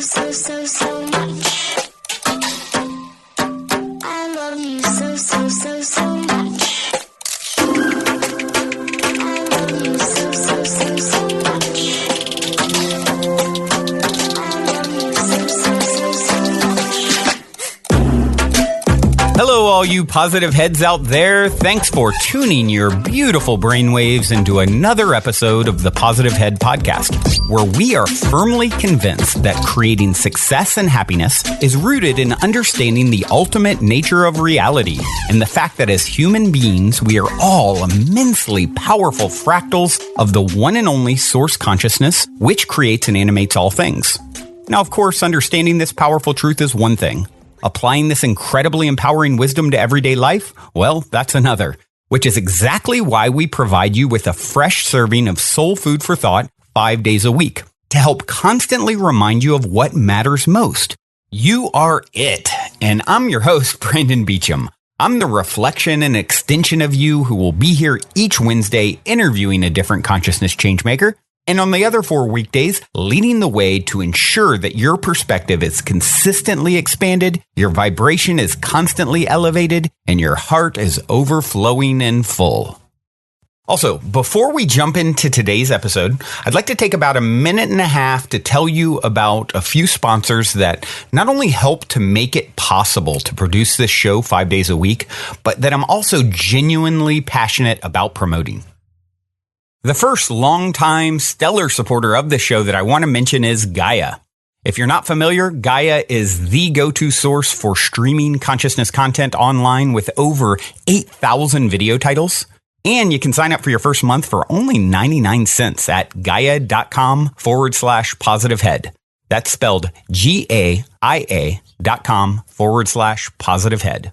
so much. I love you so much. I love you so much. I love you so much. Hello, all you positive heads out there. Thanks for tuning your beautiful brainwaves into another episode of the Positive Head Podcast, where we are firmly convinced that creating success and happiness is rooted in understanding the ultimate nature of reality and the fact that as human beings, we are all immensely powerful fractals of the one and only source consciousness, which creates and animates all things. Now, of course, understanding this powerful truth is one thing. Applying this incredibly empowering wisdom to everyday life? Well, that's another, which is exactly why we provide you with a fresh serving of soul food for thought 5 days a week to help constantly remind you of what matters most. You are it. And I'm your host, Brandon Beecham. I'm the reflection and extension of you who will be here each Wednesday interviewing a different consciousness changemaker. And on the other 4 weekdays, leading the way to ensure that your perspective is consistently expanded, your vibration is constantly elevated, and your heart is overflowing and full. Also, before we jump into today's episode, I'd like to take about a minute and a half to tell you about a few sponsors that not only help to make it possible to produce this show 5 days a week, but that I'm also genuinely passionate about promoting. The first longtime stellar supporter of the show that I want to mention is Gaia. If you're not familiar, Gaia is the go-to source for streaming consciousness content online with over 8,000 video titles. And you can sign up for your first month for only 99 cents at gaia.com/positivehead. That's spelled GAIA.com/positivehead.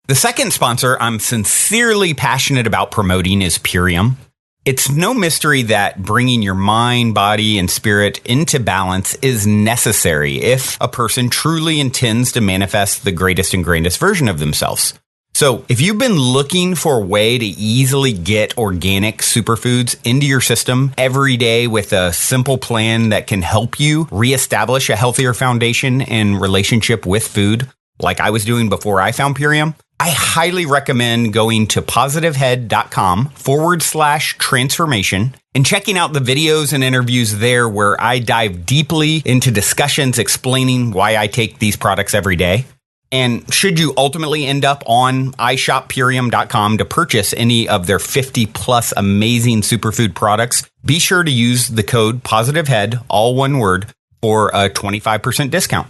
The second sponsor I'm sincerely passionate about promoting is Purium. It's no mystery that bringing your mind, body, and spirit into balance is necessary if a person truly intends to manifest the greatest and grandest version of themselves. So if you've been looking for a way to easily get organic superfoods into your system every day with a simple plan that can help you reestablish a healthier foundation and relationship with food, like I was doing before I found Purium, I highly recommend going to positivehead.com/transformation and checking out the videos and interviews there where I dive deeply into discussions explaining why I take these products every day. And should you ultimately end up on iShopPurium.com to purchase any of their 50 plus amazing superfood products, be sure to use the code POSITIVEHEAD, all one word, for a 25% discount.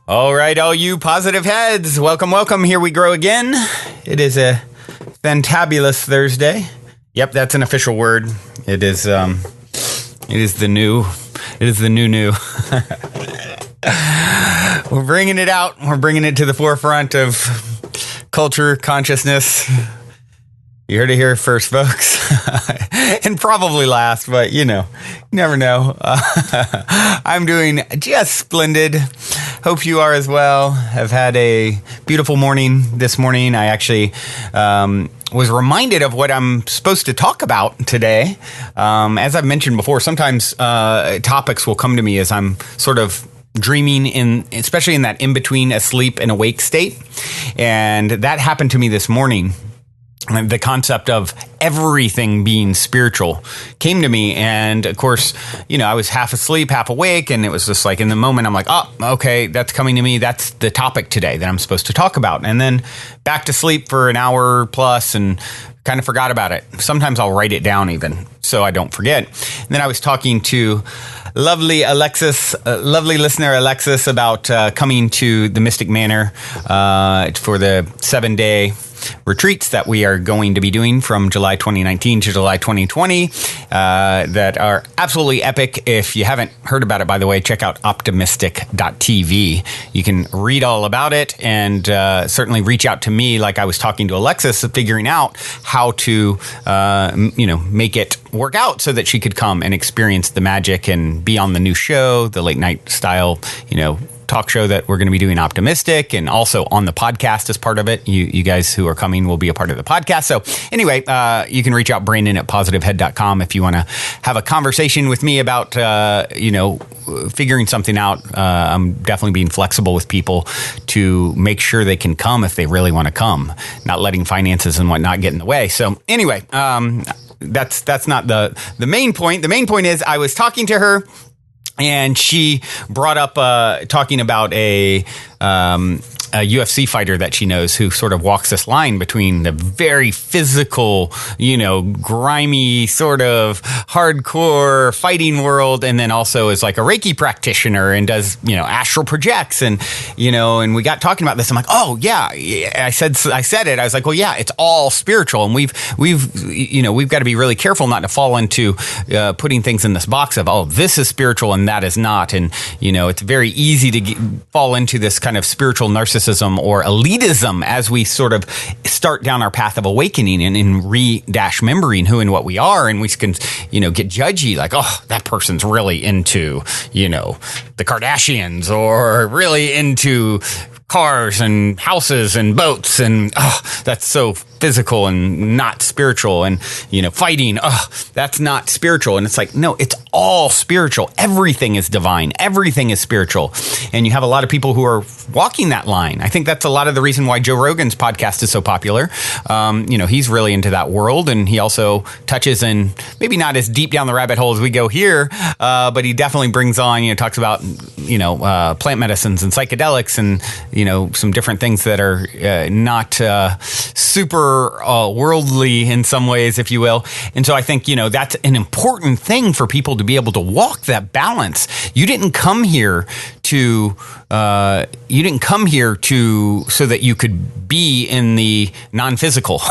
All right, all you positive heads, welcome, welcome. Here we grow again. It is a fantabulous Thursday. Yep, that's an official word. It is the new. We're bringing it out. We're bringing it to the forefront of culture, consciousness. You heard it here first, folks. And probably last, but you never know. I'm doing just splendid. Hope you are as well. I've had a beautiful morning this morning. I actually was reminded of what I'm supposed to talk about today. As I've mentioned before, sometimes topics will come to me as I'm sort of dreaming, especially in that in-between asleep and awake state. And that happened to me this morning. The concept of everything being spiritual came to me. And of course, I was half asleep, half awake. And it was just like in the moment, I'm like, oh, okay, that's coming to me. That's the topic today that I'm supposed to talk about. And then back to sleep for an hour plus and kind of forgot about it. Sometimes I'll write it down even so I don't forget. And then I was talking to lovely listener Alexis about coming to the Mystic Manor for the 7-day retreats that we are going to be doing from July 2019 to July 2020 that are absolutely epic. If you haven't heard about it, by the way, check out optimistic.tv. You can read all about it and certainly reach out to me like I was talking to Alexis, figuring out how to make it work out so that she could come and experience the magic and be on the new show, the late night style, talk show that we're going to be doing, Optimistic, and also on the podcast as part of it. You guys who are coming will be a part of the podcast. So anyway, you can reach out, Brandon at positivehead.com, if you want to have a conversation with me about, figuring something out. I'm definitely being flexible with people to make sure they can come if they really want to come, not letting finances and whatnot get in the way. So anyway, that's not the main point. The main point is I was talking to her, and she brought up talking about a UFC fighter that she knows who sort of walks this line between the very physical, grimy sort of hardcore fighting world, and then also is like a Reiki practitioner and does, astral projects, and we got talking about this. I'm like, oh yeah, I said it. I was like, well, yeah, it's all spiritual, and we've got to be really careful not to fall into putting things in this box of, oh, this is spiritual and that is not, and it's very easy to fall into this kind of spiritual narcissism or elitism as we sort of start down our path of awakening and in remembering who and what we are. And we can, get judgy, like, oh, that person's really into, the Kardashians, or really into cars and houses and boats, and that's so physical and not spiritual, and fighting, that's not spiritual. And it's like, no, it's all spiritual. Everything is divine, everything is spiritual. And you have a lot of people who are walking that line. I think that's a lot of the reason why Joe Rogan's podcast is so popular. He's really into that world, and he also touches in, maybe not as deep down the rabbit hole as we go here, but he definitely brings on, talks about plant medicines and psychedelics, and some different things that are not super worldly in some ways, if you will. And so I think, that's an important thing for people to be able to walk that balance. You didn't come here so that you could be in the non-physical.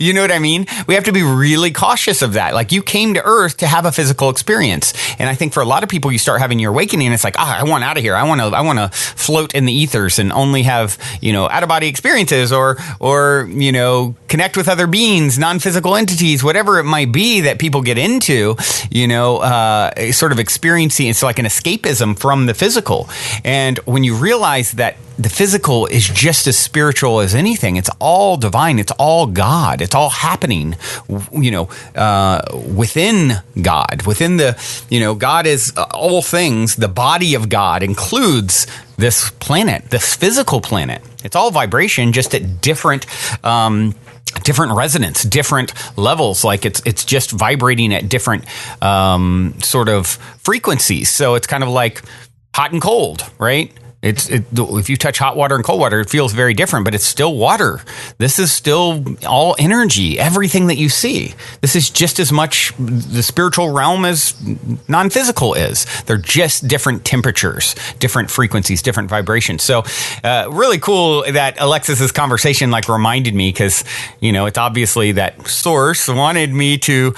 You know what I mean? We have to be really cautious of that. Like, you came to Earth to have a physical experience. And I think for a lot of people, you start having your awakening, and it's like, I want out of here. I want to float in the ethers and only have, out of body experiences, or connect with other beings, non-physical entities, whatever it might be that people get into, sort of experiencing. It's like an escapism from the physical. And when you realize that the physical is just as spiritual as anything, it's all divine, it's all God, it's all happening, within God, within the, God is all things. The body of God includes this planet, this physical planet. It's all vibration, just at different resonance, different levels. Like it's just vibrating at different sort of frequencies. So it's kind of like hot and cold, right? If you touch hot water and cold water, it feels very different, but it's still water. This is still all energy, everything that you see. This is just as much the spiritual realm as non-physical is. They're just different temperatures, different frequencies, different vibrations. So really cool that Alexis's conversation reminded me, because, it's obviously that source wanted me to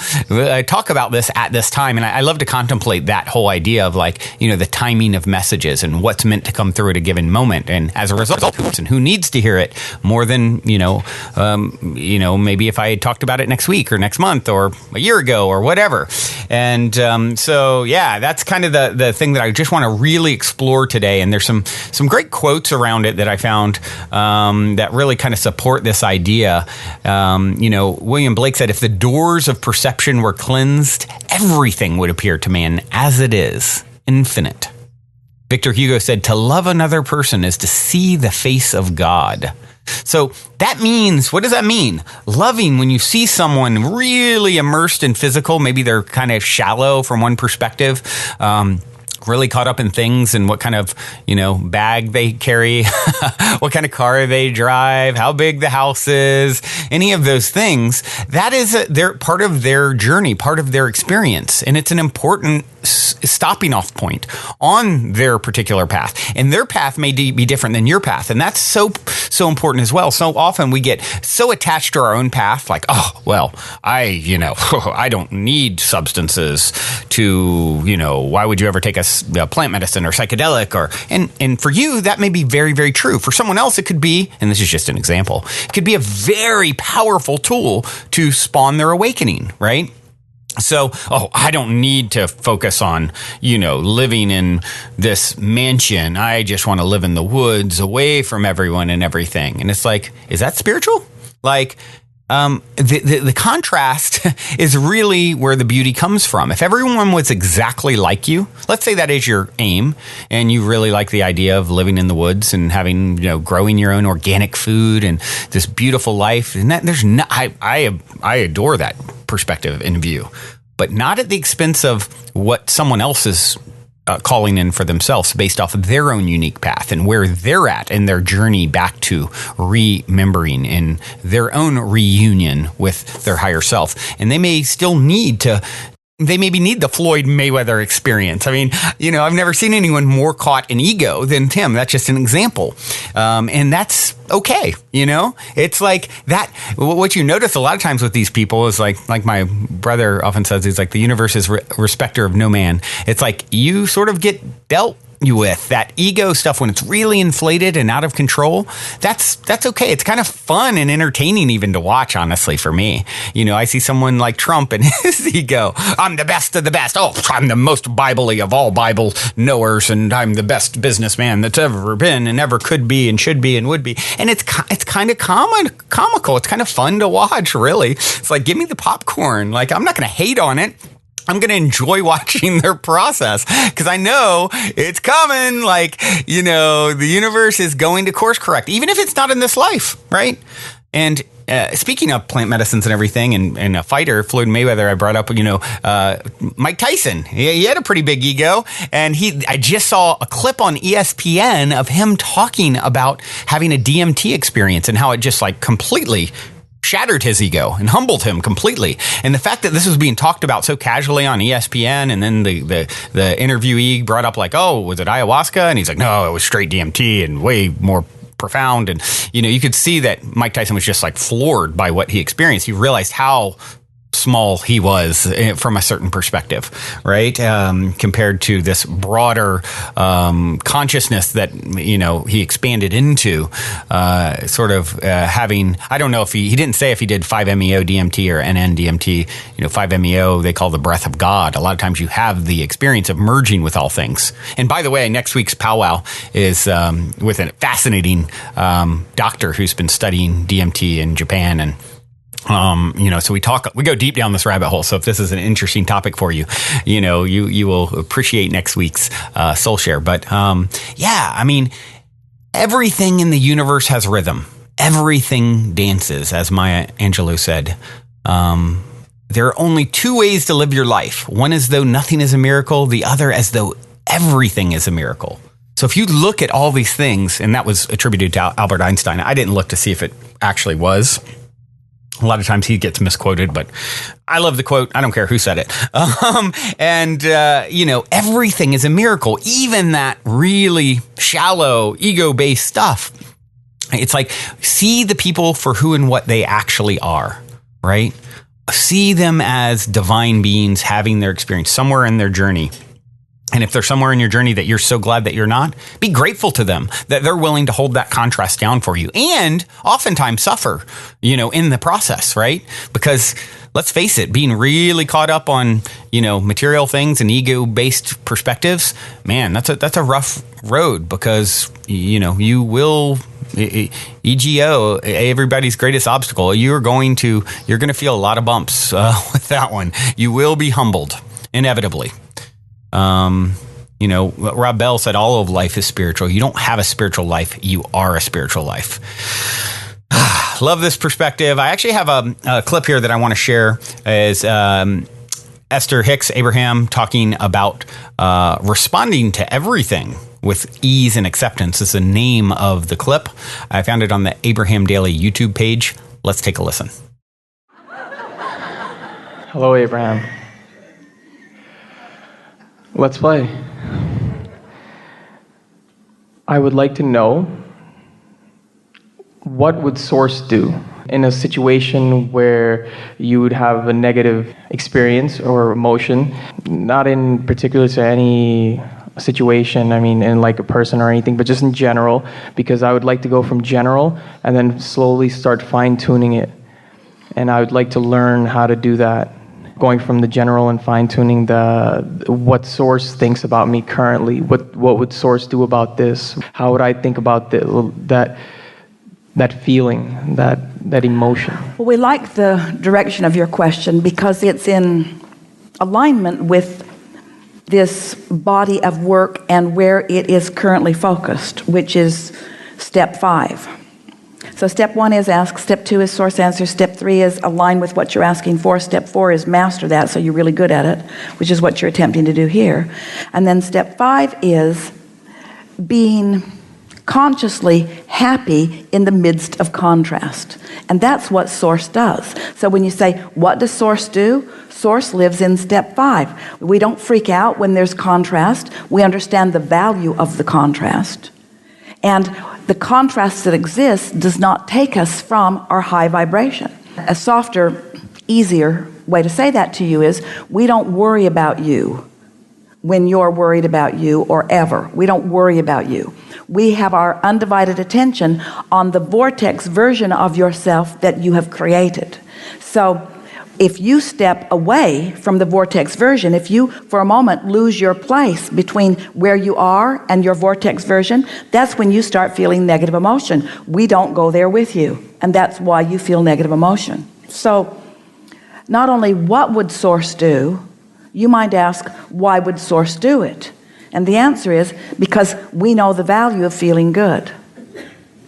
talk about this at this time. And I love to contemplate that whole idea of the timing of messages and what's meant to come through at a given moment, and as a result, who needs to hear it more than maybe if I had talked about it next week or next month or a year ago or whatever. And so yeah, that's kind of the thing that I just want to really explore today. And there's some great quotes around it that I found that really kind of support this idea. William Blake said, if the doors of perception were cleansed, everything would appear to man as it is, infinite. Victor Hugo said, to love another person is to see the face of God. So that means, what does that mean? Loving, when you see someone really immersed in physical, maybe they're kind of shallow from one perspective, really caught up in things and what kind of, bag they carry, what kind of car they drive, how big the house is, any of those things. That is they're part of their journey, part of their experience. And it's an important stopping off point on their particular path. And their path may be different than your path. And that's so important as well. So often we get so attached to our own path, like, oh, well, I don't need substances to, why would you ever take a plant medicine or psychedelic? And for you, that may be very, very true. For someone else, it could be, and this is just an example, it could be a very powerful tool to spawn their awakening, right? So, I don't need to focus on, living in this mansion. I just want to live in the woods away from everyone and everything. And it's like, is that spiritual? Like, the contrast is really where the beauty comes from. If everyone was exactly like you, let's say that is your aim, and you really like the idea of living in the woods and having, growing your own organic food and this beautiful life, and that I adore that perspective and view, but not at the expense of what someone else is calling in for themselves based off of their own unique path and where they're at in their journey back to remembering in their own reunion with their higher self. And they may still need the Floyd Mayweather experience. I mean, I've never seen anyone more caught in ego than Tim. That's just an example. And that's okay. It's like that. What you notice a lot of times with these people is like my brother often says, he's like, the universe is respecter of no man. It's like you sort of get dealt with that ego stuff when it's really inflated and out of control. That's okay. It's kind of fun and entertaining even to watch, honestly, for me. I see someone like Trump and his ego. I'm the best of the best. Oh, I'm the most Bible-y of all Bible knowers, and I'm the best businessman that's ever been and ever could be and should be and would be. And it's kind of comical. It's kind of fun to watch, really. It's like, give me the popcorn. Like, I'm not going to hate on it. I'm going to enjoy watching their process because I know it's coming. Like, the universe is going to course correct, even if it's not in this life, right? And speaking of plant medicines and everything, and a fighter, Floyd Mayweather, I brought up, Mike Tyson. He had a pretty big ego, and I just saw a clip on ESPN of him talking about having a DMT experience and how it just like completely shattered his ego and humbled him completely. And the fact that this was being talked about so casually on ESPN, and then the interviewee brought up like, oh, was it ayahuasca? And he's like, no, it was straight DMT and way more profound. And, you could see that Mike Tyson was just like floored by what he experienced. He realized how small he was from a certain perspective, right? Compared to this broader consciousness that, he expanded into, having, I don't know if he didn't say if he did 5-MeO DMT or NN-DMT, 5-MeO, they call the breath of God. A lot of times you have the experience of merging with all things. And by the way, next week's powwow is with a fascinating doctor who's been studying DMT in Japan, and so we go deep down this rabbit hole. So if this is an interesting topic for you, you will appreciate next week's soul share. But everything in the universe has rhythm. Everything dances, as Maya Angelou said. There are only two ways to live your life. One is though nothing is a miracle. The other as though everything is a miracle. So if you look at all these things, and that was attributed to Albert Einstein. I didn't look to see if it actually was. A lot of times he gets misquoted, but I love the quote. I don't care who said it. Everything is a miracle, even that really shallow ego-based stuff. It's like, see the people for who and what they actually are, right? See them as divine beings having their experience somewhere in their journey. And if they're somewhere in your journey that you're so glad that you're not, be grateful to them that they're willing to hold that contrast down for you, and oftentimes suffer, in the process, right? Because let's face it, being really caught up on, material things and ego-based perspectives, man, that's a rough road, because, you will, EGO, everybody's greatest obstacle. You're going to feel a lot of bumps with that one. You will be humbled, inevitably. Rob Bell said all of life is spiritual. You don't have a spiritual life. You are a spiritual life. Love this perspective. I actually have a clip here that I want to share. Is Esther Hicks, Abraham, talking about responding to everything with ease and acceptance is the name of the clip. I found it on the Abraham Daily YouTube page. Let's take a listen. Hello, Abraham. Let's play. I would like to know, what would Source do in a situation where you would have a negative experience or emotion, not in particular to any situation, in like a person or anything, but just in general, because I would like to go from general and then slowly start fine-tuning it. And I would like to learn how to do that going from the general and fine-tuning the what source thinks about me currently. What would source do about this? How would I think about that feeling, that emotion? Well, we like the direction of your question because it's in alignment with this body of work and where it is currently focused, which is step 5. So step 1 is ask, step 2 is source answer, step 3 is align with what you're asking for, step 4 is master that so you're really good at it, which is what you're attempting to do here. And then step 5 is being consciously happy in the midst of contrast. And that's what source does. So when you say, what does source do? Source lives in step 5. We don't freak out when there's contrast. We understand the value of the contrast. And the contrast that exists does not take us from our high vibration. A softer, easier way to say that to you is, we don't worry about you when you're worried about you or ever. We don't worry about you. We have our undivided attention on the vortex version of yourself that you have created. So if you step away from the vortex version, if you for a moment lose your place between where you are and your vortex version, that's when you start feeling negative emotion. We don't go there with you, and that's why you feel negative emotion. So not only what would source do, you might ask, why would source do it? And the answer is because we know the value of feeling good.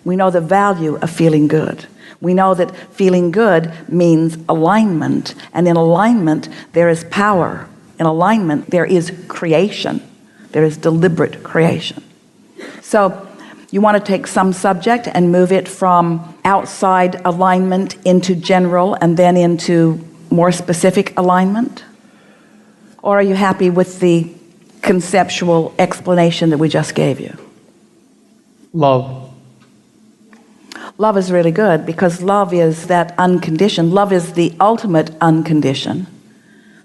We know the value of feeling good. We know that feeling good means alignment, and in alignment there is power. In alignment there is creation. There is deliberate creation. So you want to take some subject and move it from outside alignment into general and then into more specific alignment? Or are you happy with the conceptual explanation that we just gave you? Love. Love is really good because love is that unconditioned. Love is the ultimate unconditioned.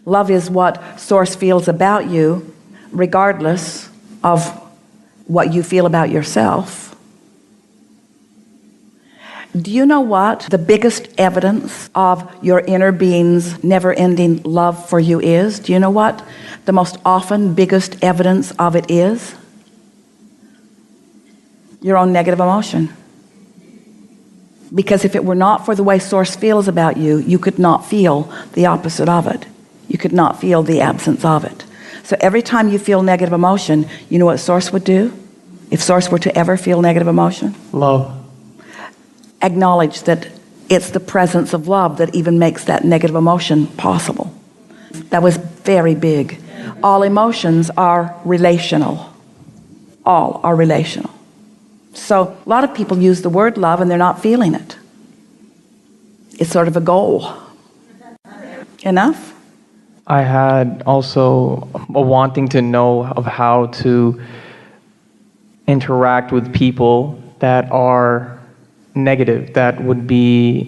Love is what source feels about you regardless of what you feel about yourself. Do you know what the biggest evidence of your inner being's never-ending love for you is? Do you know what the most often biggest evidence of it is? Your own negative emotion. Because if it were not for the way source feels about you, you could not feel the opposite of it. You could not feel the absence of it. So every time you feel negative emotion, you know what source would do? If source were to ever feel negative emotion? Love. Acknowledge that it's the presence of love that even makes that negative emotion possible. That was very big. All emotions are relational. All are relational. So a lot of people use the word love and they're not feeling it. It's sort of a goal. Enough? I had also a wanting to know of how to interact with people that are negative, that would be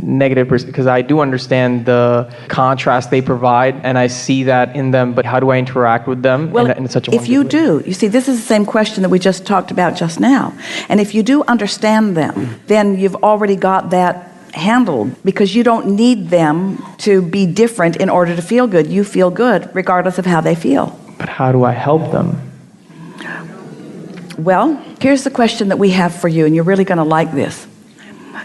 negative, because I do understand the contrast they provide and I see that in them, but how do I interact with them in such a way? If you do, you see, this is the same question that we just talked about just now. And if you do understand them, then you've already got that handled, because you don't need them to be different in order to feel good. You feel good regardless of how they feel. But how do I help them? Well, here's the question that we have for you, and you're really going to like this.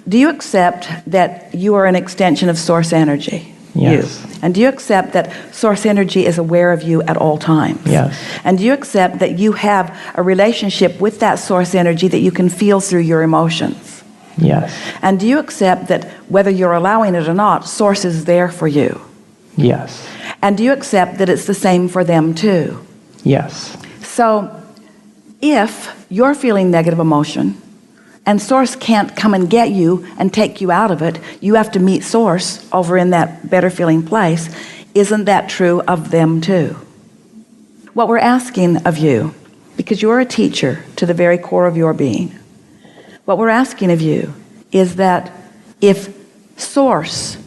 Do you accept that you are an extension of source energy? Yes. You. And do you accept that source energy is aware of you at all times? Yes. And do you accept that you have a relationship with that source energy that you can feel through your emotions? Yes. And do you accept that whether you're allowing it or not, source is there for you? Yes. And do you accept that it's the same for them too? Yes. So if you're feeling negative emotion and source can't come and get you and take you out of it, you have to meet source over in that better feeling place. Isn't that true of them too? What we're asking of you, because you're a teacher to the very core of your being, what we're asking of you is that if source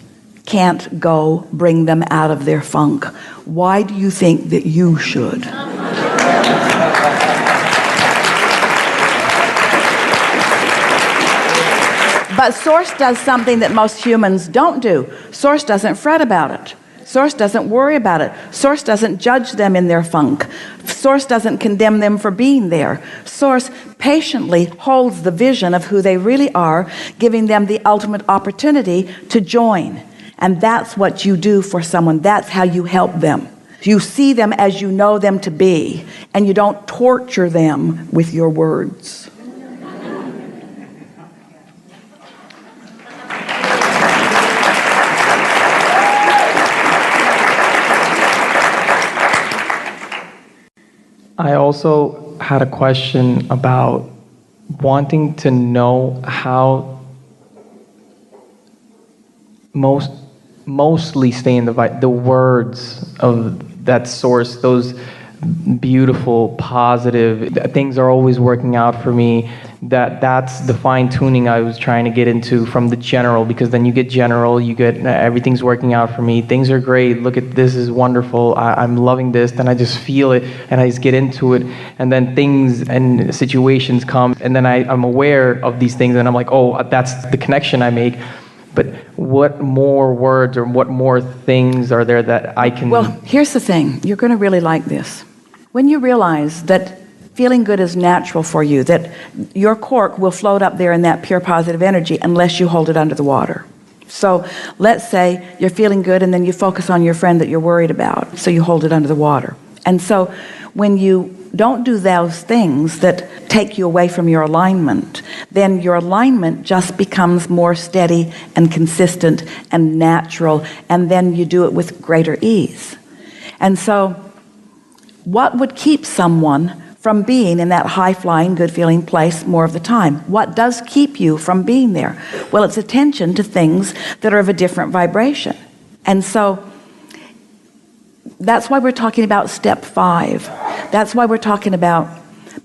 can't go bring them out of their funk, why do you think that you should? But source does something that most humans don't do. Source doesn't fret about it. Source doesn't worry about it. Source doesn't judge them in their funk. Source doesn't condemn them for being there. Source patiently holds the vision of who they really are, giving them the ultimate opportunity to join. And that's what you do for someone. That's how you help them. You see them as you know them to be, and you don't torture them with your words. I also had a question about wanting to know how mostly stay in the words of that source, those beautiful, positive things are always working out for me. That's the fine tuning I was trying to get into from the general, because then you get general, you get everything's working out for me, things are great, look at this is wonderful, I'm loving this, then I just feel it and I just get into it, and then things and situations come, and then I'm aware of these things and I'm like, oh, that's the connection I make. But what more words or what more things are there that I can... Well, here's the thing. You're going to really like this. When you realize that feeling good is natural for you, that your cork will float up there in that pure positive energy unless you hold it under the water. So let's say you're feeling good and then you focus on your friend that you're worried about, so you hold it under the water. And so when you don't do those things that take you away from your alignment, then your alignment just becomes more steady and consistent and natural, and then you do it with greater ease. And so what would keep someone from being in that high-flying, good-feeling place more of the time? What does keep you from being there? Well, it's attention to things that are of a different vibration. And so that's why we're talking about step 5. That's why we're talking about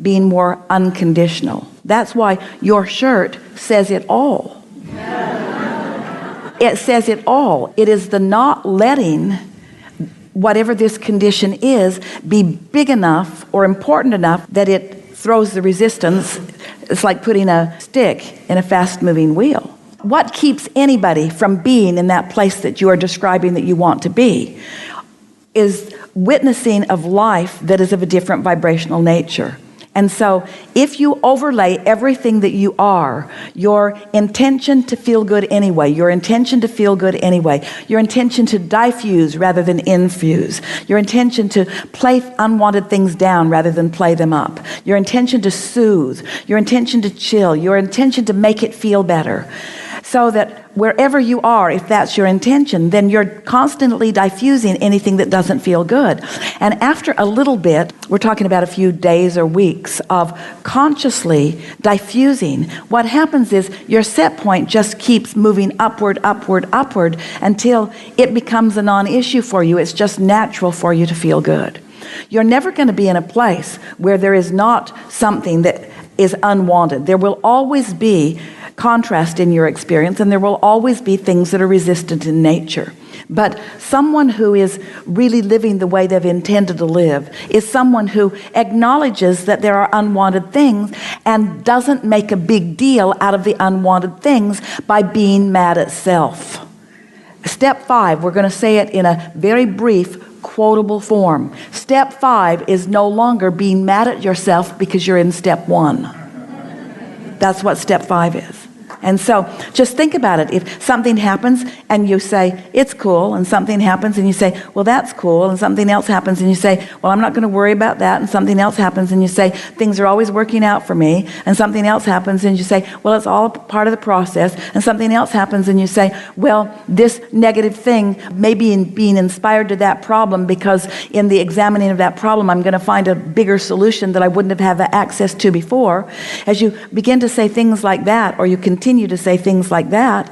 being more unconditional. That's why your shirt says it all. It says it all. It is the not letting whatever this condition is be big enough or important enough that it throws the resistance. It's like putting a stick in a fast-moving wheel. What keeps anybody from being in that place that you are describing that you want to be is witnessing of life that is of a different vibrational nature. And so if you overlay everything that you are, your intention to feel good anyway, your intention to feel good anyway, your intention to diffuse rather than infuse, your intention to play unwanted things down rather than play them up, your intention to soothe, your intention to chill, your intention to make it feel better, so that wherever you are, if that's your intention, then you're constantly diffusing anything that doesn't feel good. And after a little bit, we're talking about a few days or weeks of consciously diffusing, what happens is your set point just keeps moving upward, upward, upward until it becomes a non-issue for you. It's just natural for you to feel good. You're never going to be in a place where there is not something that is unwanted. There will always be contrast in your experience, and there will always be things that are resistant in nature. But someone who is really living the way they've intended to live is someone who acknowledges that there are unwanted things and doesn't make a big deal out of the unwanted things by being mad at self. Step 5, we're going to say it in a very brief, quotable form. Step 5 is no longer being mad at yourself because you're in step 1. That's what step 5 is. And so just think about it. If something happens and you say, it's cool, and something happens and you say, well, that's cool, and something else happens and you say, well, I'm not going to worry about that, and something else happens and you say, things are always working out for me, and something else happens and you say, well, it's all part of the process, and something else happens and you say, well, this negative thing may be being inspired to that problem because in the examining of that problem, I'm going to find a bigger solution that I wouldn't have had access to before. As you begin to say things like that, or you continue to say things like that,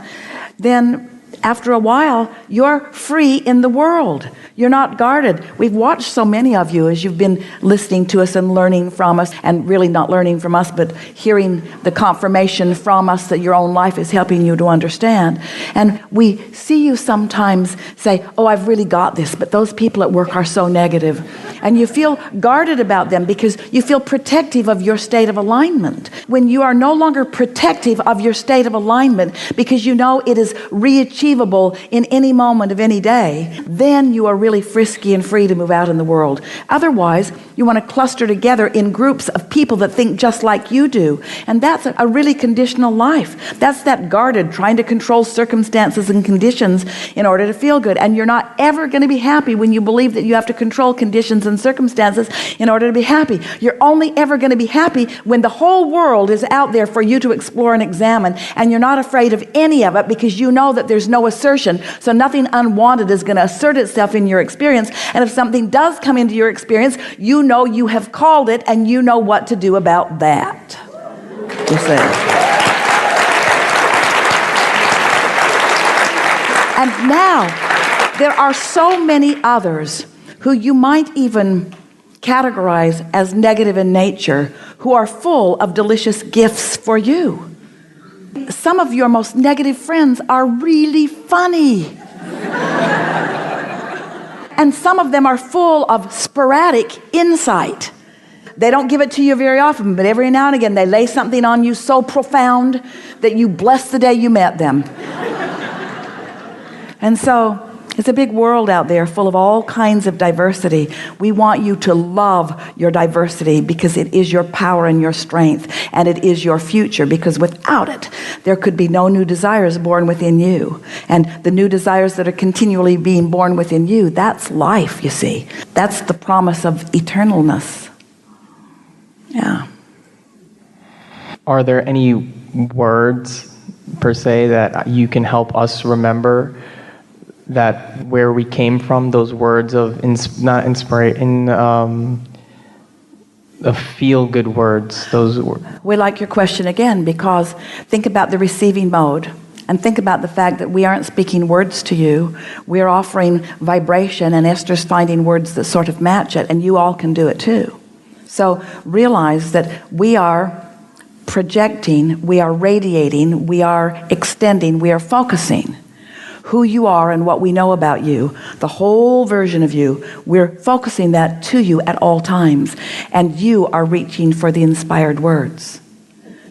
then after a while, you're free in the world. You're not guarded. We've watched so many of you as you've been listening to us and learning from us, and really not learning from us, but hearing the confirmation from us that your own life is helping you to understand. And we see you sometimes say, oh, I've really got this, but those people at work are so negative. And you feel guarded about them because you feel protective of your state of alignment. When you are no longer protective of your state of alignment because you know it is reachieved achievable in any moment of any day, then you are really frisky and free to move out in the world. Otherwise, you want to cluster together in groups of people that think just like you do. And that's a really conditional life. That's that guarded, trying to control circumstances and conditions in order to feel good. And you're not ever going to be happy when you believe that you have to control conditions and circumstances in order to be happy. You're only ever going to be happy when the whole world is out there for you to explore and examine, and you're not afraid of any of it because you know that there's no assertion, so nothing unwanted is going to assert itself in your experience. And if something does come into your experience, you know you have called it and you know what to do about that. You see. And now there are so many others who you might even categorize as negative in nature, who are full of delicious gifts for you. Some of your most negative friends are really funny. And some of them are full of sporadic insight. They don't give it to you very often, but every now and again they lay something on you so profound that you bless the day you met them. And so it's a big world out there full of all kinds of diversity. We want you to love your diversity because it is your power and your strength, and it is your future, because without it, there could be no new desires born within you. And the new desires that are continually being born within you, that's life, you see. That's the promise of eternalness. Yeah. Are there any words, per se, that you can help us remember that where we came from, those words of of feel-good words, those words? We like your question again, because think about the receiving mode and think about the fact that we aren't speaking words to you. We're offering vibration, and Esther's finding words that sort of match it, and you all can do it too. So realize that we are projecting, we are radiating, we are extending, we are focusing who you are and what we know about you, the whole version of you. We're focusing that to you at all times, and you are reaching for the inspired words.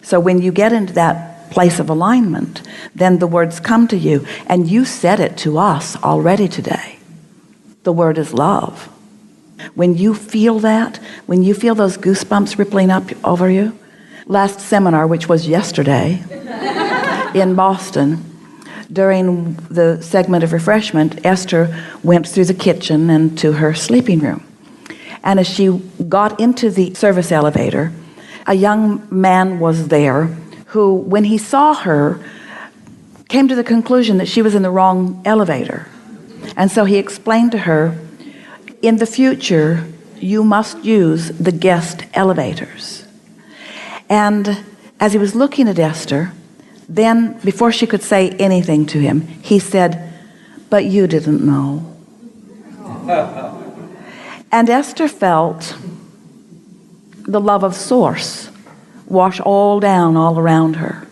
So when you get into that place of alignment, then the words come to you, and you said it to us already today. The word is love. When you feel that, when you feel those goosebumps rippling up over you, last seminar, which was yesterday in Boston, during the segment of refreshment, Esther went through the kitchen and to her sleeping room. And as she got into the service elevator, a young man was there who, when he saw her, came to the conclusion that she was in the wrong elevator. And so he explained to her, in the future, you must use the guest elevators. And as he was looking at Esther, then, before she could say anything to him, he said, "But you didn't know." And Esther felt the love of Source wash all down all around her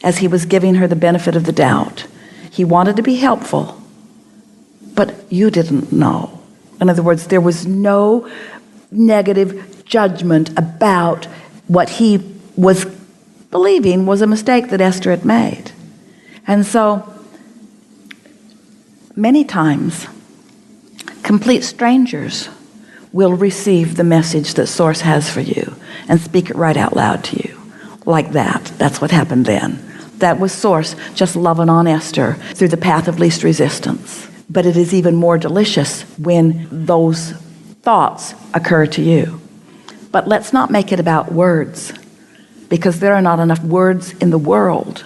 as he was giving her the benefit of the doubt. He wanted to be helpful, but you didn't know. In other words, there was no negative judgment about what he was believing was a mistake that Esther had made. And so many times complete strangers will receive the message that Source has for you and speak it right out loud to you like that. That's what happened then. That was Source just loving on Esther through the path of least resistance. But it is even more delicious when those thoughts occur to you. But let's not make it about words, because there are not enough words in the world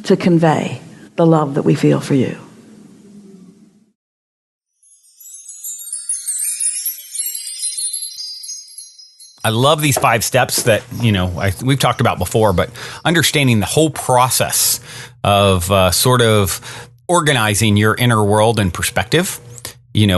to convey the love that we feel for you. I love these 5 steps that, we've talked about before, but understanding the whole process of sort of organizing your inner world and perspective,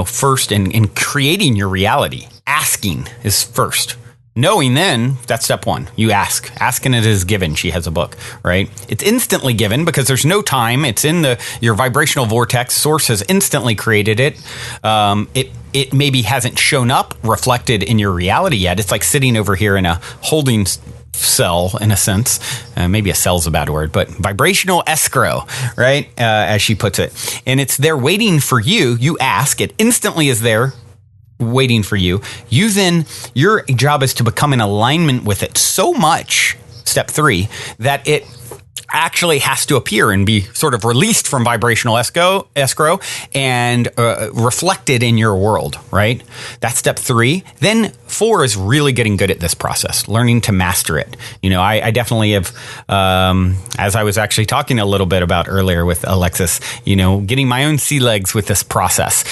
first in creating your reality. Asking is first. Knowing, then, that's step 1. You ask. Asking it is given. She has a book, right? It's instantly given because there's no time. It's in your vibrational vortex. Source has instantly created it. It maybe hasn't shown up reflected in your reality yet. It's like sitting over here in a holding cell in a sense. Maybe a cell's a bad word, but vibrational escrow, right? As she puts it. And it's there waiting for you. You ask, it instantly is there waiting for you. Your job is to become in alignment with it so much, step 3, that it actually has to appear and be sort of released from vibrational escrow and reflected in your world, right? That's step 3. Then 4 is really getting good at this process, learning to master it. I definitely have, as I was actually talking a little bit about earlier with Alexis, getting my own sea legs with this process,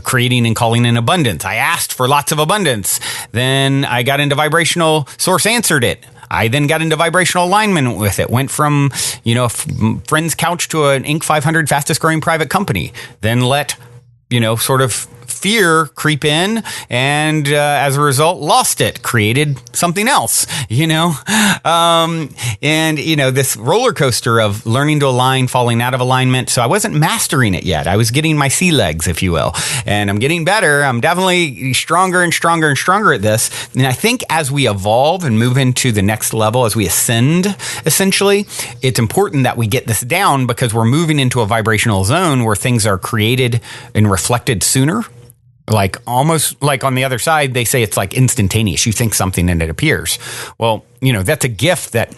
creating and calling in abundance. I asked for lots of abundance. Then I got into vibrational, source answered it. I then got into vibrational alignment with it. Went from, a friend's couch to an Inc. 500 fastest growing private company. Then let, sort of fear creep in, and as a result, lost it, created something else, this roller coaster of learning to align, falling out of alignment. So I wasn't mastering it yet. I was getting my sea legs, if you will, and I'm getting better. I'm definitely stronger and stronger and stronger at this. And I think as we evolve and move into the next level, as we ascend, essentially, it's important that we get this down, because we're moving into a vibrational zone where things are created and reflected sooner. Like almost like on the other side, they say it's like instantaneous. You think something and it appears. Well, that's a gift that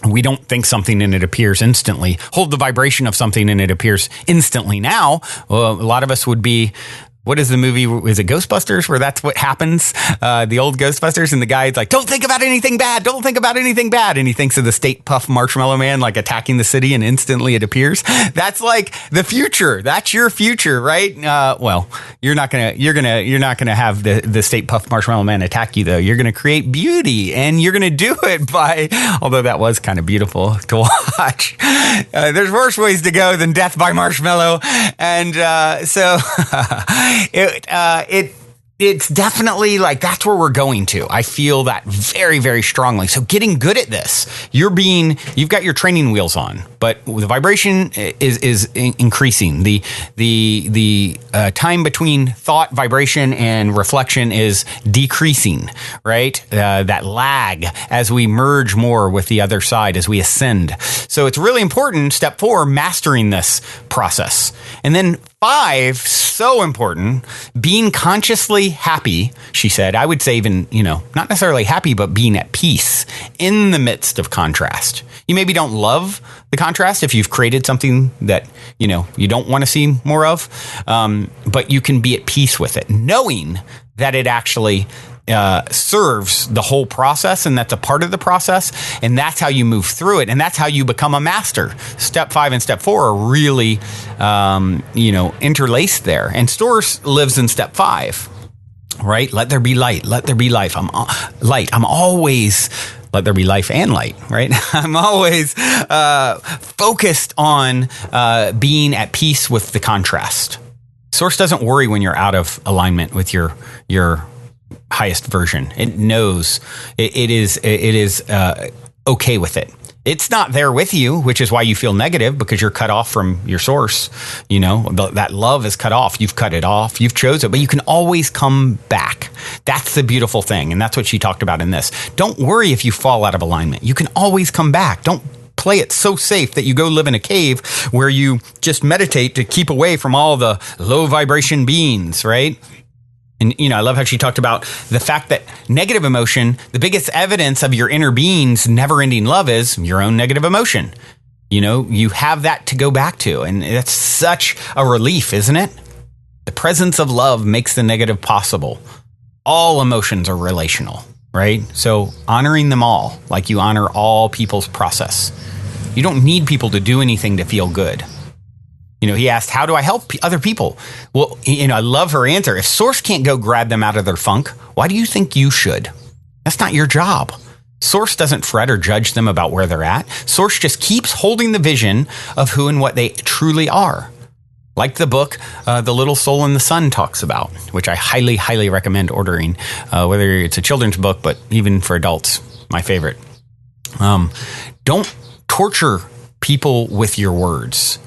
we don't think something and it appears instantly. Hold the vibration of something and it appears instantly now. Well, a lot of us would be, what is the movie? Is it Ghostbusters, where that's what happens? The old Ghostbusters, and the guy's like, don't think about anything bad. Don't think about anything bad. And he thinks of the State Puff Marshmallow Man, like attacking the city, and instantly it appears. That's like the future. That's your future, right? Well, you're not gonna have the State Puff Marshmallow Man attack you, though. You're gonna create beauty, and you're gonna do it by, although that was kind of beautiful to watch. There's worse ways to go than death by marshmallow. And so it's definitely like that's where we're going to. I feel that very, very strongly. So getting good at this, you've got your training wheels on, but the vibration is increasing. The time between thought, vibration, and reflection is decreasing, right? That lag as we merge more with the other side, as we ascend. So it's really important, step 4, mastering this process. And then 5, so important, being consciously happy, she said. I would say even, not necessarily happy, but being at peace in the midst of contrast. You maybe don't love the contrast if you've created something that, you don't want to see more of, but you can be at peace with it, knowing that it actually serves the whole process, and that's a part of the process, and that's how you move through it, and that's how you become a master. Step 5 and step 4 are really, interlaced there, and Source lives in step 5, right? Let there be light. Let there be life. I'm always. Let there be life and light, right? I'm always focused on being at peace with the contrast. Source doesn't worry when you're out of alignment with your highest version. It knows it is okay with it. It's not there with you, which is why you feel negative, because you're cut off from your source. That love is cut off. You've cut it off. You've chosen it, but you can always come back. That's the beautiful thing. And that's what she talked about in this. Don't worry if you fall out of alignment. You can always come back. Don't play it so safe that you go live in a cave where you just meditate to keep away from all the low vibration beings, right? And, I love how she talked about the fact that negative emotion, the biggest evidence of your inner being's never-ending love is your own negative emotion. You have that to go back to. And that's such a relief, isn't it? The presence of love makes the negative possible. All emotions are relational, right? So honoring them all, like you honor all people's process. You don't need people to do anything to feel good. He asked, how do I help other people? Well, I love her answer. If Source can't go grab them out of their funk, why do you think you should? That's not your job. Source doesn't fret or judge them about where they're at. Source just keeps holding the vision of who and what they truly are. Like the book, The Little Soul in the Sun talks about, which I highly, highly recommend ordering, whether it's a children's book, but even for adults, my favorite. Don't torture people with your words.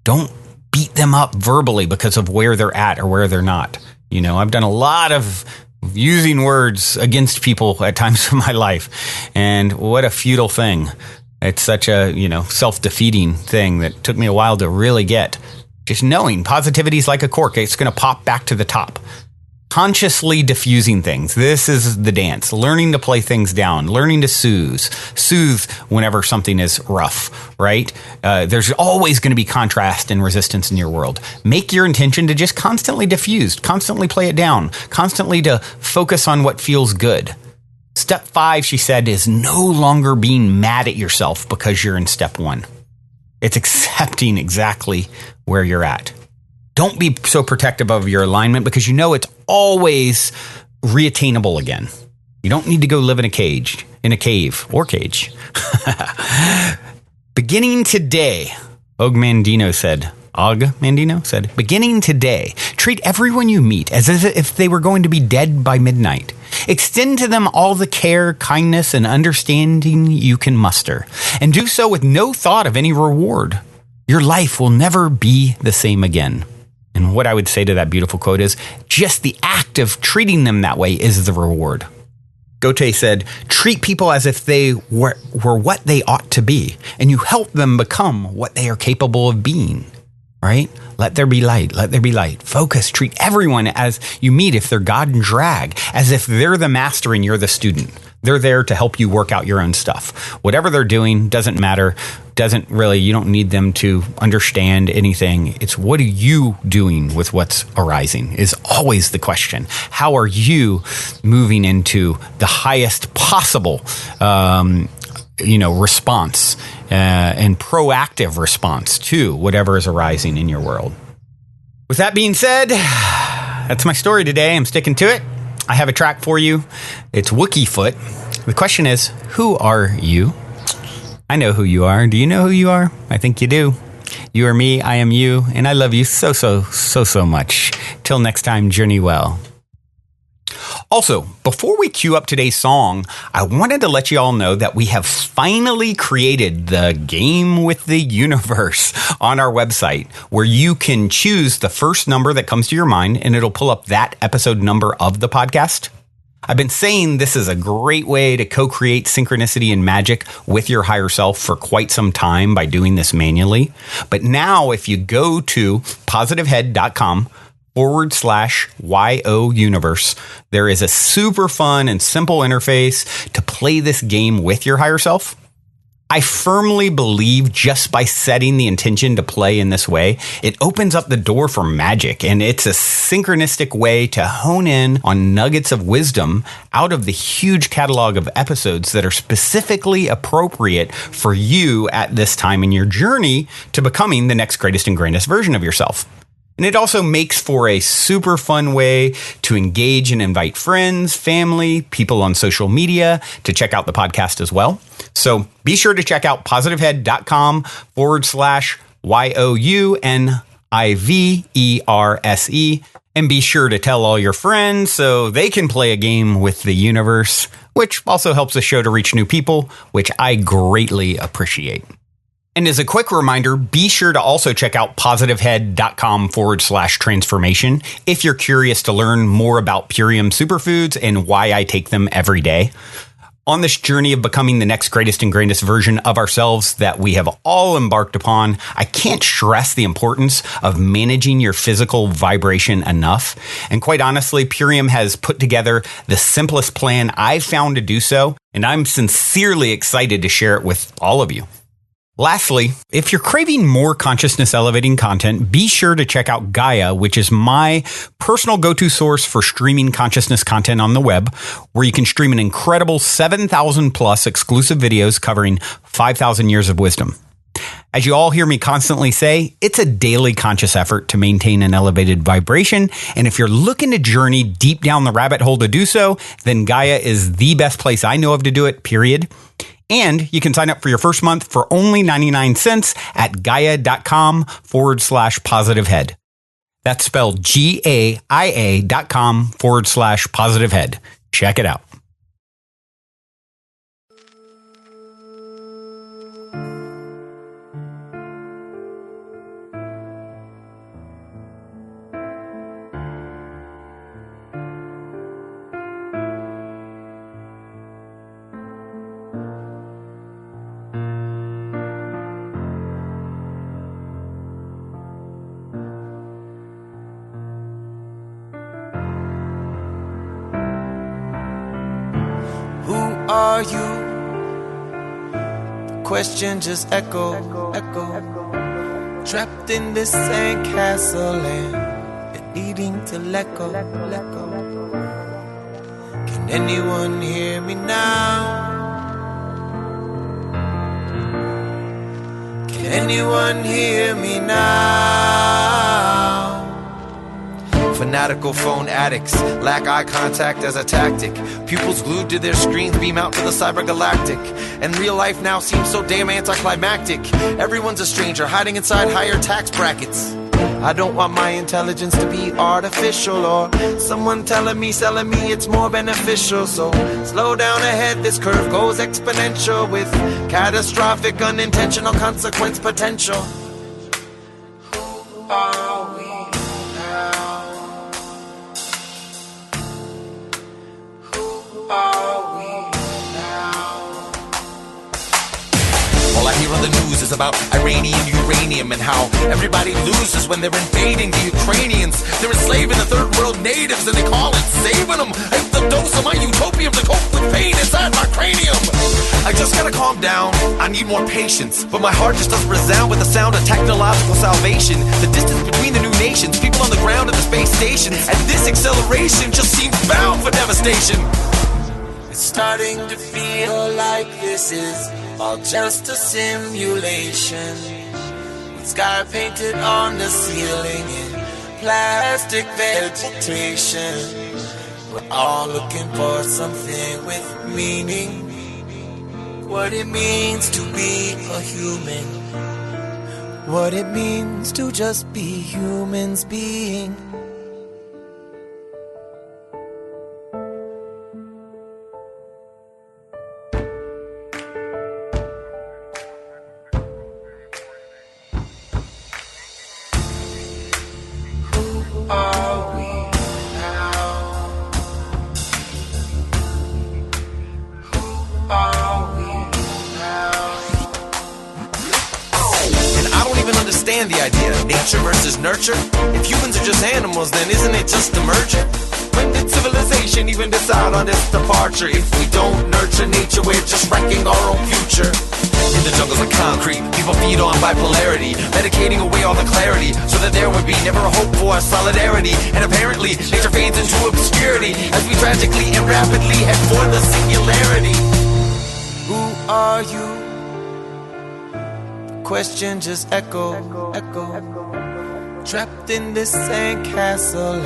Don't beat them up verbally because of where they're at or where they're not. I've done a lot of using words against people at times in my life. And what a futile thing. It's such a, self-defeating thing that took me a while to really get. Just knowing positivity is like a cork. It's going to pop back to the top. Consciously diffusing things. This is the dance. Learning to play things down. Learning to soothe whenever something is rough, right? There's always going to be contrast and resistance in your world. Make your intention to just constantly diffuse, constantly play it down, constantly to focus on what feels good. Step 5, she said, is no longer being mad at yourself because you're in step 1. It's accepting exactly where you're at. Don't be so protective of your alignment because it's always reattainable again. You don't need to go live in a cage, or cage. Beginning today, Mandino said, beginning today, treat everyone you meet as if they were going to be dead by midnight. Extend to them all the care, kindness, and understanding you can muster, and do so with no thought of any reward. Your life will never be the same again. And what I would say to that beautiful quote is, just the act of treating them that way is the reward. Goethe said, treat people as if they were what they ought to be, and you help them become what they are capable of being, right? Let there be light. Let there be light. Focus. Treat everyone as you meet, if they're God and drag, as if they're the master and you're the student. They're there to help you work out your own stuff. Whatever they're doing doesn't matter. You don't need them to understand anything. It's what are you doing with what's arising is always the question. How are you moving into the highest possible, response and proactive response to whatever is arising in your world? With that being said, that's my story today. I'm sticking to it. I have a track for you. It's Wookie Foot. The question is, who are you? I know who you are. Do you know who you are? I think you do. You are me, I am you, and I love you so, so, so, so much. Till next time, journey well. Also, before we cue up today's song, I wanted to let you all know that we have finally created the Game with the Universe on our website, where you can choose the first number that comes to your mind, and it'll pull up that episode number of the podcast. I've been saying this is a great way to co-create synchronicity and magic with your higher self for quite some time by doing this manually. But now if you go to positivehead.com/YO universe, there is a super fun and simple interface to play this game with your higher self. I firmly believe just by setting the intention to play in this way, it opens up the door for magic, and it's a synchronistic way to hone in on nuggets of wisdom out of the huge catalog of episodes that are specifically appropriate for you at this time in your journey to becoming the next greatest and grandest version of yourself. And it also makes for a super fun way to engage and invite friends, family, people on social media to check out the podcast as well. So be sure to check out positivehead.com/YOUNIVERSE, and be sure to tell all your friends so they can play a game with the universe, which also helps the show to reach new people, which I greatly appreciate. And as a quick reminder, be sure to also check out positivehead.com/transformation if you're curious to learn more about Purium superfoods and why I take them every day. On this journey of becoming the next greatest and grandest version of ourselves that we have all embarked upon, I can't stress the importance of managing your physical vibration enough. And quite honestly, Purium has put together the simplest plan I've found to do so, and I'm sincerely excited to share it with all of you. Lastly, if you're craving more consciousness elevating content, be sure to check out Gaia, which is my personal go-to source for streaming consciousness content on the web, where you can stream an incredible 7,000 plus exclusive videos covering 5,000 years of wisdom. As you all hear me constantly say, it's a daily conscious effort to maintain an elevated vibration. And if you're looking to journey deep down the rabbit hole to do so, then Gaia is the best place I know of to do it, period. And you can sign up for your first month for only 99 cents at gaia.com/positivehead. That's spelled GAIA.com/positivehead. Check it out. are you? The question just echo. Trapped in this sandcastle and needing to let go. Can anyone hear me now? Can anyone hear me now? Fanatical phone addicts lack eye contact as a tactic. Pupils glued to their screens beam out to the cybergalactic. And real life now seems so damn anticlimactic. Everyone's a stranger hiding inside higher tax brackets. I don't want my intelligence to be artificial, or someone telling me, selling me it's more beneficial. So slow down ahead, this curve goes exponential with catastrophic unintentional consequence potential. Who are we now? Who are we now? All I hear on the news is about Iranian uranium and how everybody loses when they're invading the Ukrainians. They're enslaving the third world natives and they call it saving them. I have the dose of my utopium to cope with pain inside my cranium. I just gotta calm down, I need more patience. But my heart just doesn't resound with the sound of technological salvation. The distance between the new nations, people on the ground at the space stations. And this acceleration just seems bound for devastation. It's starting to feel like this is all just a simulation. With sky painted on the ceiling in plastic vegetation. We're all looking for something with meaning. What it means to be a human. What it means to just be humans being. Are we now? Who are we now? And I don't even understand the idea of nature versus nurture. If humans are just animals, then isn't it just emergent? When did civilization even decide on this departure? If we don't nurture nature, we're just wrecking our own future. In the jungles of concrete, people feed on bipolarity, medicating away all the clarity, so that there would be never a hope for solidarity. And apparently, nature fades into obscurity as we tragically and rapidly head for the singularity. Who are you? The question just echo. Trapped in this sandcastle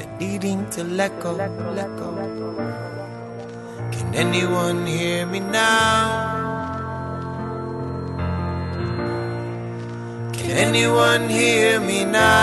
and needing to let go. Can anyone hear me now? Can anyone hear me now?